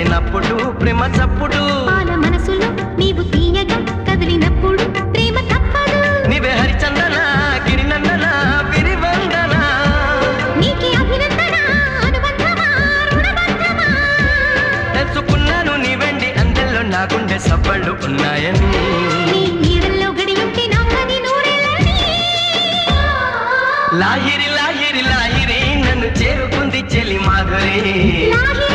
వచ్చినప్పుడు ప్రేమ చప్పుడు పాల మనసులో నీవు తీయగా కదిలినప్పుడు ప్రేమ తప్పదు నీవే హరిచందన గిరినందన విరివందన నీకే అభినందన అనుబంధమా రుణబంధమా తెలుసుకున్నాను నీ వెండి అందెల్లో నా గుండె సబ్బళ్ళు ఉన్నాయని నీ నీడల్లో గడియుంటే నా కది నూరేళ్ళని లాహిరి లాహిరి లాహిరి నన్ను చేరుకుంది చెలి మాధురి లాహిరి